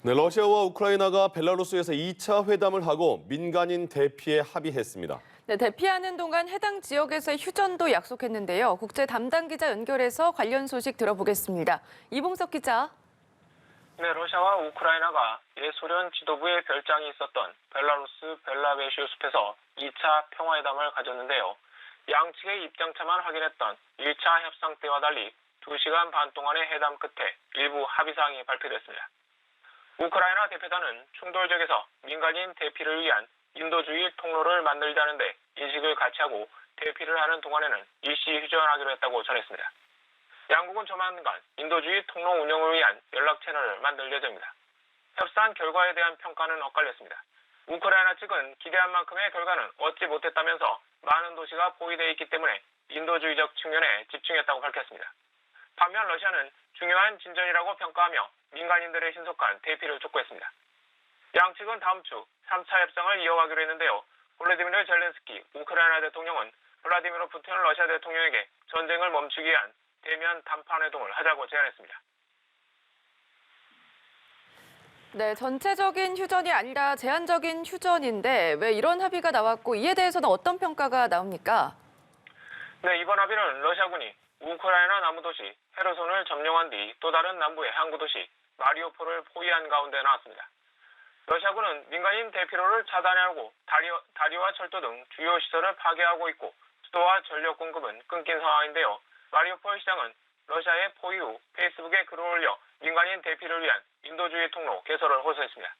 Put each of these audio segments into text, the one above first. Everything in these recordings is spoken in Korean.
네, 러시아와 우크라이나가 벨라루스에서 2차 회담을 하고 민간인 대피에 합의했습니다. 네, 대피하는 동안 해당 지역에서의 휴전도 약속했는데요. 국제 담당 기자 연결해서 관련 소식 들어보겠습니다. 이봉석 기자. 네, 러시아와 우크라이나가 예소련 지도부의 별장이 있었던 벨라루스 벨라베시우 숲에서 2차 평화회담을 가졌는데요. 양측의 입장차만 확인했던 1차 협상 때와 달리 2시간 반 동안의 회담 끝에 일부 합의사항이 발표됐습니다. 우크라이나 대표단은 충돌 지역에서 민간인 대피를 위한 인도주의 통로를 만들자는데 인식을 같이 하고 대피를 하는 동안에는 일시 휴전하기로 했다고 전했습니다. 양국은 조만간 인도주의 통로 운영을 위한 연락 채널을 만들 예정입니다. 협상 결과에 대한 평가는 엇갈렸습니다. 우크라이나 측은 기대한 만큼의 결과는 얻지 못했다면서 많은 도시가 포위되어 있기 때문에 인도주의적 측면에 집중했다고 밝혔습니다. 반면 러시아는 중요한 진전이라고 평가하며 민간인들의 신속한 대피를 촉구했습니다. 양측은 다음 주 3차 협상을 이어가기로 했는데요. 볼로디미르 젤렌스키 우크라이나 대통령은 블라디미르 푸틴 러시아 대통령에게 전쟁을 멈추기 위한 대면 담판 회동을 하자고 제안했습니다. 네, 전체적인 휴전이 아니라 제한적인 휴전인데 왜 이런 합의가 나왔고 이에 대해서는 어떤 평가가 나옵니까? 네, 이번 합의는 러시아군이 우크라이나 남부도시 헤르손을 점령한 뒤 또 다른 남부의 항구도시 마리우폴을 포위한 가운데 나왔습니다. 러시아군은 민간인 대피로를 차단하고 다리와 철도 등 주요 시설을 파괴하고 있고 수도와 전력 공급은 끊긴 상황인데요. 마리우폴 시장은 러시아의 포위 후 페이스북에 글을 올려 민간인 대피를 위한 인도주의 통로 개설을 호소했습니다.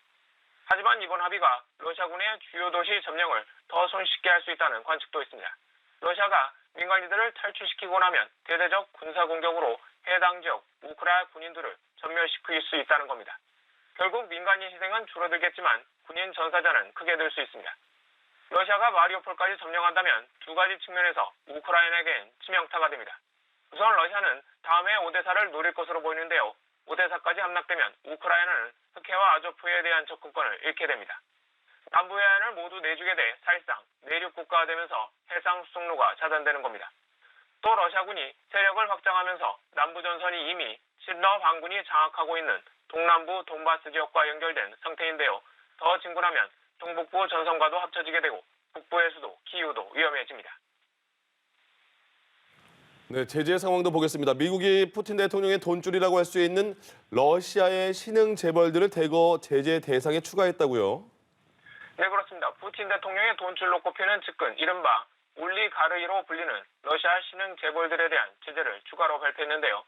하지만 이번 합의가 러시아군의 주요 도시 점령을 더 손쉽게 할 수 있다는 관측도 있습니다. 러시아가 민간인들을 탈출시키고 나면 대대적 군사공격으로 해당 지역 우크라이나 군인들을 전멸시킬 수 있다는 겁니다. 결국 민간인 희생은 줄어들겠지만 군인 전사자는 크게 늘 수 있습니다. 러시아가 마리우폴까지 점령한다면 두 가지 측면에서 우크라이나에겐 치명타가 됩니다. 우선 러시아는 다음해 오데사를 노릴 것으로 보이는데요. 오데사까지 함락되면 우크라이나는 흑해와 아조프에 대한 접근권을 잃게 됩니다. 남부 해안을 모두 내주게 돼 사실상 내륙 국가가 되면서 해상 수송로가 차단되는 겁니다. 또 러시아군이 세력을 확장하면서 남부 전선이 이미 신러 반군이 장악하고 있는 동남부 돈바스 지역과 연결된 상태인데요. 더 진군하면 동북부 전선과도 합쳐지게 되고 북부의 수도 키이우도 위험해집니다. 네, 제재 상황도 보겠습니다. 미국이 푸틴 대통령의 돈줄이라고 할 수 있는 러시아의 신흥 재벌들을 대거 제재 대상에 추가했다고요? 네, 그렇습니다. 푸틴 대통령의 돈줄로 꼽히는 측근, 이른바 올리가르히로 불리는 러시아 신흥 재벌들에 대한 제재를 추가로 발표했는데요.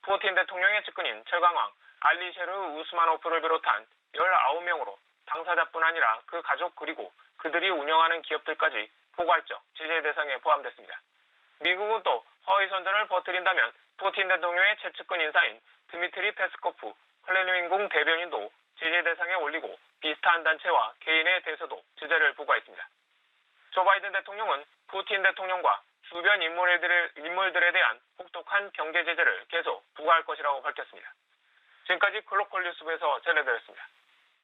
푸틴 대통령의 측근인 철강왕 알리셰르 우스마노프를 비롯한 19명으로 당사자뿐 아니라 그 가족 그리고 그들이 운영하는 기업들까지 포괄적 제재 대상에 포함됐습니다. 미국은 또 허위 선전을 퍼뜨린다면 푸틴 대통령의 최측근 인사인 드미트리 페스코프 클레밍궁 대변인도 제재 대상에 올리고 비슷한 단체와 개인에 대해서도 제재를 부과했습니다. 조 바이든 대통령은 푸틴 대통령과 주변 인물들에 대한 혹독한 경제 제재를 계속 부과할 것이라고 밝혔습니다. 지금까지 글로컬 뉴스부에서 전해드렸습니다.